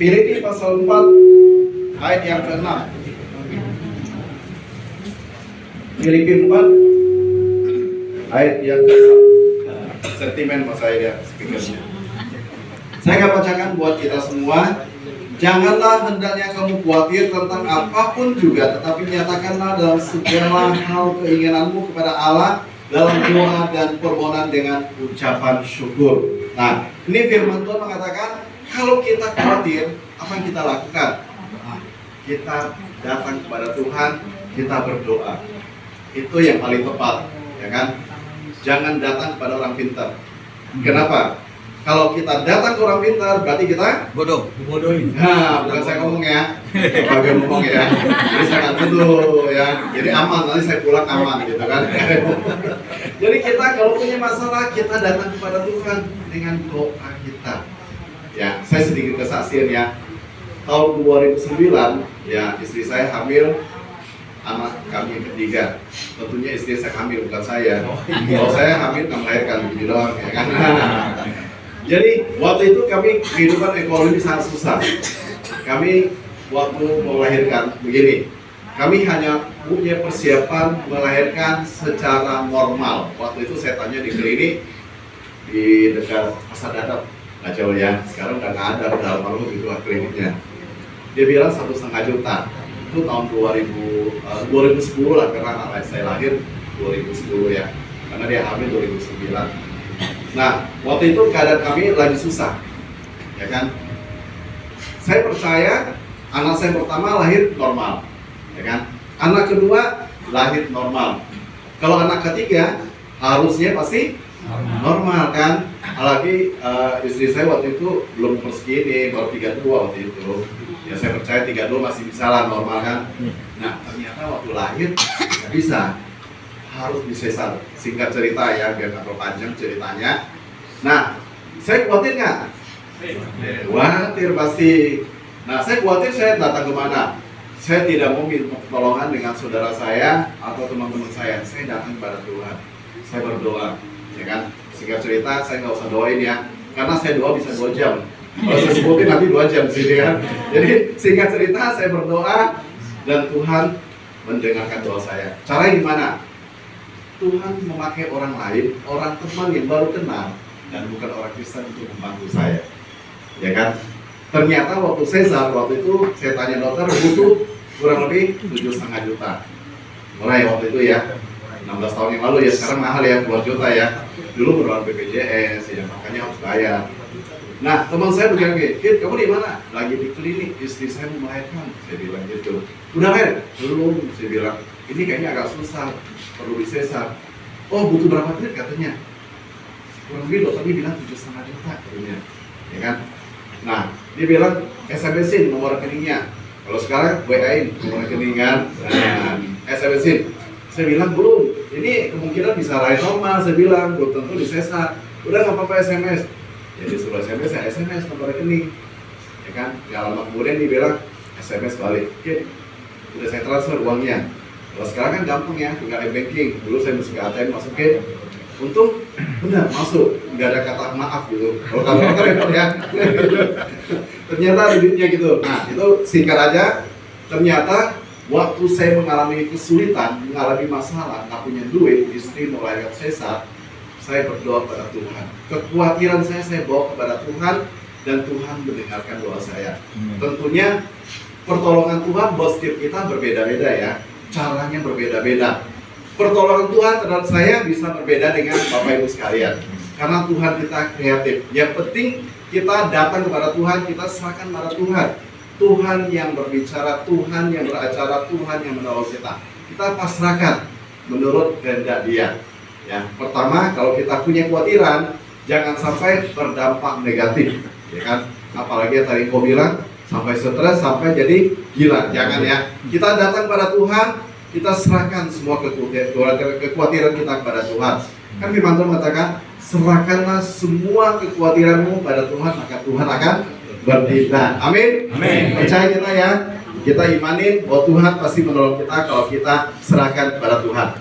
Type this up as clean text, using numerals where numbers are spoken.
Filipi pasal 4 ayat yang ke-6. Filipi 4 ayat yang ke-6. Sentimen pas saya speakernya. Saya akan bacakan buat kita semua. Janganlah hendaknya kamu khawatir tentang apapun juga, tetapi nyatakanlah dalam segala hal keinginanmu kepada Allah dalam doa dan permohonan dengan ucapan syukur. Nah, ini firman Tuhan mengatakan, kalau kita khawatir, apa yang kita lakukan? Kita datang kepada Tuhan, kita berdoa. Itu yang paling tepat, ya kan? Jangan datang kepada orang pintar. Kenapa? Kalau kita datang ke orang pintar, berarti kita bodoh. Nah, bukan saya ngomong ya, bagian ngomong ya. Jadi saya nggak dulu ya. Jadi aman, nanti saya pulang aman gitu kan. Jadi kita kalau punya masalah, kita datang kepada Tuhan dengan doa kita. Ya, saya sedikit kesaksian ya. Tahun 2009, ya istri saya hamil anak kami yang ketiga. Tentunya istri saya hamil, bukan saya. Kalau saya hamil, nggak melahirkan begitu doang, ya kan. Jadi waktu itu kami kehidupan ekonomi sangat susah. Kami waktu melahirkan begini, kami hanya punya persiapan melahirkan secara normal. Waktu itu saya tanya di klinik di dekat Pasar Dadap, nggak jauh ya. Sekarang udah nggak ada, udah malu gitu kliniknya. Dia bilang 1,5 juta. Itu tahun 2010 lah, karena anak saya lahir 2010 ya. Karena dia hamil 2009. Nah, waktu itu keadaan kami lagi susah, ya kan? Saya percaya anak saya pertama lahir normal, ya kan? Anak kedua lahir normal. Kalau anak ketiga harusnya pasti normal kan? Apalagi istri saya waktu itu belum umur segini, baru 32 waktu itu. Ya saya percaya 32 masih bisa lah normal kan? Nah, ternyata waktu lahir nggak bisa. Harus disesar. Singkat cerita ya, biar nggak terlalu panjang ceritanya. Nah, saya khawatir nggak? Khawatir pasti. Nah, saya khawatir, saya datang ke mana? Saya tidak mau minta pertolongan dengan saudara saya atau teman-teman saya. Saya datang kepada Tuhan. Saya berdoa, ya kan? Singkat cerita, saya nggak usah doain ya, karena saya doa bisa 2 jam. Kalau saya sebutin nanti 2 jam sih, kan? Jadi singkat cerita, saya berdoa dan Tuhan mendengarkan doa saya. Caranya gimana? Tuhan memakai orang lain, orang teman yang baru kenal dan bukan orang Kristen untuk membantu saya, ya kan? Ternyata waktu sesar, waktu itu saya tanya dokter butuh kurang lebih 7,5 juta. Mulai waktu itu ya, 16 tahun yang lalu ya, sekarang mahal ya, puluhan juta ya. Dulu merupakan BPJS ya, makanya harus bayar. Nah, teman saya bilang gini, "Kit, kamu di mana?" "Lagi di klinik, istri saya mau melahirkan." Saya bilang gitu. "Udah lahir?" "Belum." Saya bilang, "Ini kayaknya agak susah, perlu disesar." "Oh, butuh berapa duit?" katanya. Kurang lebih dokternya bilang 7,5 juta katanya, ya kan? Nah, dia bilang SMS-in nomor rekeningnya. Kalau sekarang WA-in nomor rekening kan, nah, SMS-in. Saya bilang belum, ini kemungkinan bisa lahir normal. Saya bilang belum tentu disesar. "Udah nggak apa-apa SMS." Jadi suruh SMS, saya SMS nomor rekening, ya kan? Ya lama kemudian dia bilang SMS balik, "Oke, udah saya transfer uangnya." Kalau sekarang kan gampang ya, tinggal e-banking. Dulu saya mesti ke ATM masukin. Untung benar masuk, nggak ada kata maaf gitu. Kalau kata repot ya. Ternyata ada duitnya gitu. Nah itu singkat aja. Ternyata waktu saya mengalami kesulitan, mengalami masalah, nggak punya duit, istri mau melahirkan sesar, saya berdoa kepada Tuhan. Kekhawatiran saya bawa kepada Tuhan dan Tuhan mendengarkan doa saya. Tentunya pertolongan Tuhan buat setiap kita berbeda-beda ya. Caranya berbeda-beda. Pertolongan Tuhan terhadap saya bisa berbeda dengan Bapak Ibu sekalian. Karena Tuhan kita kreatif. Yang penting kita datang kepada Tuhan, kita serahkan kepada Tuhan. Tuhan yang berbicara, Tuhan yang beracara, Tuhan yang menolong kita. Kita pasrahkan menurut kehendak Dia. Ya, pertama kalau kita punya kekhawatiran, jangan sampai berdampak negatif, ya kan? Apalagi yang tadi kau bilang, sampai stres, sampai jadi gila, jangan ya. Kita datang pada Tuhan, kita serahkan semua kekhawatiran kita kepada Tuhan. Kan firman Tuhan mengatakan, serahkanlah semua kekhawatiranmu pada Tuhan, maka Tuhan akan bertindak. Amin. Amin. Percaya kita ya, kita imanin bahwa Tuhan pasti menolong kita kalau kita serahkan kepada Tuhan.